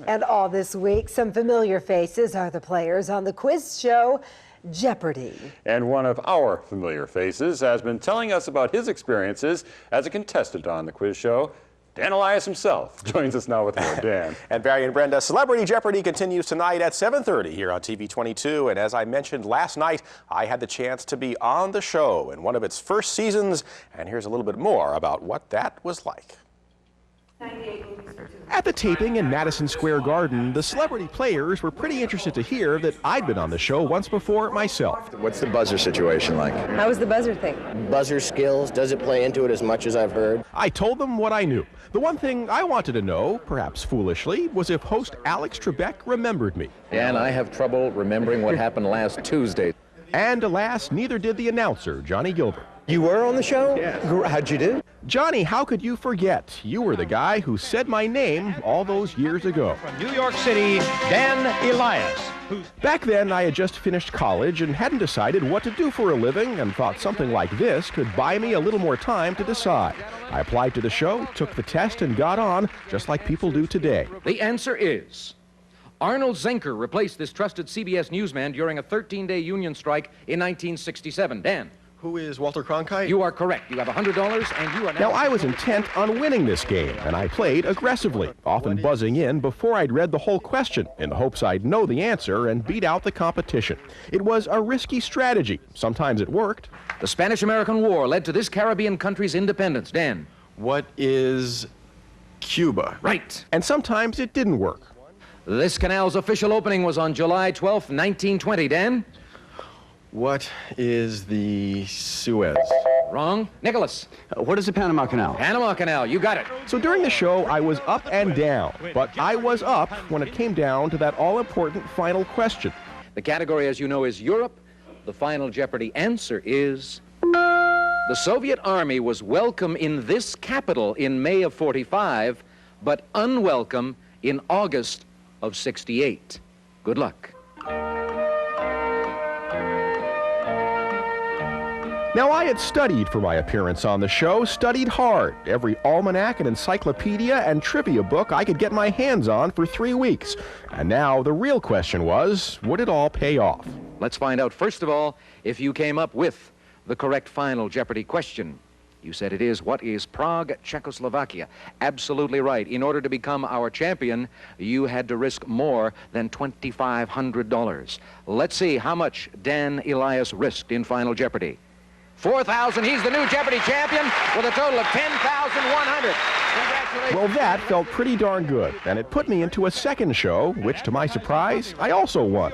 And all this week, some familiar faces are the players on the quiz show, Jeopardy. And one of our familiar faces has been telling us about his experiences as a contestant on the quiz show. Dan Elias himself joins us now with more. Dan. And Barry and Brenda, Celebrity Jeopardy continues tonight at 7:30 here on TV 22. And as I mentioned last night, I had the chance to be on the show in one of its first seasons. And here's a little bit more about what that was like. At the taping in Madison Square Garden, the celebrity players were pretty interested to hear that I'd been on the show once before myself. What's the buzzer situation like? How was the buzzer thing? Buzzer skills, does it play into it as much as I've heard? I told them what I knew. The one thing I wanted to know, perhaps foolishly, was if host Alex Trebek remembered me. And I have trouble remembering what happened last Tuesday. And alas, neither did the announcer, Johnny Gilbert. You were on the show? Yes. How'd you do? Johnny, how could you forget? You were the guy who said my name all those years ago. From New York City, Dan Elias. Back then, I had just finished college and hadn't decided what to do for a living and thought something like this could buy me a little more time to decide. I applied to the show, took the test, and got on, just like people do today. The answer is Arnold Zenker replaced this trusted CBS newsman during a 13-day union strike in 1967. Dan. Who is Walter Cronkite? You are correct. You have $100 and you are Now, I was intent on winning this game, and I played aggressively, often buzzing in before I'd read the whole question, in the hopes I'd know the answer and beat out the competition. It was a risky strategy. Sometimes it worked. The Spanish-American War led to this Caribbean country's independence. Dan. What is Cuba? Right. And sometimes it didn't work. This canal's official opening was on July 12th, 1920. Dan. What is the Suez? Wrong. Nicholas. What is the Panama Canal? Panama Canal. You got it. So during the show, I was up and down, but I was up when it came down to that all-important final question. The category, as you know, is Europe. The final Jeopardy answer is the Soviet Army was welcome in this capital in May of '45, but unwelcome in August of '68. Good luck. Now, I had studied for my appearance on the show, studied hard. Every almanac and encyclopedia and trivia book I could get my hands on for 3 weeks. And now the real question was, would it all pay off? Let's find out, first of all, if you came up with the correct final Jeopardy question. You said it is, what is Prague, Czechoslovakia? Absolutely right. In order to become our champion, you had to risk more than $2,500. Let's see how much Dan Elias risked in final Jeopardy. $4,000. He's the new Jeopardy champion with a total of $10,100. Congratulations. Well, that felt pretty darn good, and it put me into a second show, which, to my surprise, I also won.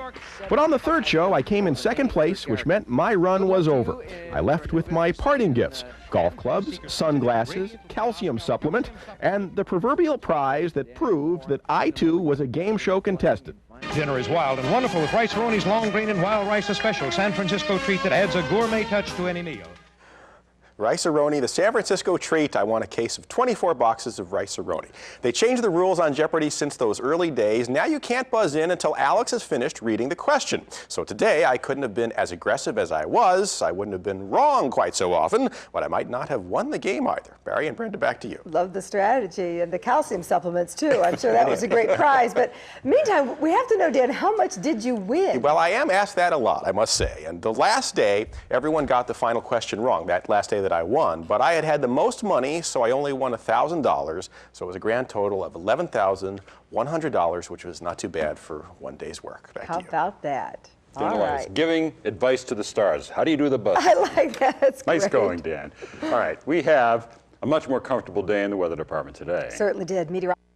But on the third show, I came in second place, which meant my run was over. I left with my parting gifts: golf clubs, sunglasses, calcium supplement, and the proverbial prize that proved that I, too, was a game show contestant. Dinner is wild and wonderful with Rice-A-Roni's long green and wild rice, a special San Francisco treat that adds a gourmet touch to any meal. Rice-A-Roni, the San Francisco treat. I won a case of 24 boxes of Rice-A-Roni. They changed the rules on Jeopardy since those early days. Now you can't buzz in until Alex has finished reading the question. So today I couldn't have been as aggressive as I was. I wouldn't have been wrong quite so often, but I might not have won the game either. Barry and Brenda, back to you. Love the strategy and the calcium supplements, too. I'm sure that was a great prize. But meantime, we have to know, Dan, how much did you win? Well, I am asked that a lot, I must say. And the last day, everyone got the final question wrong, that last day that I won. But I had the most money, so I only won $1,000. So it was a grand total of $11,100, which was not too bad for one day's work. Back to you. How about that? Dan All Elias, right. giving advice to the stars. How do you do the buzz? I like that. That's Nice great. going, Dan. All right, we have a much more comfortable day in the weather department today. Certainly did. Meteorologist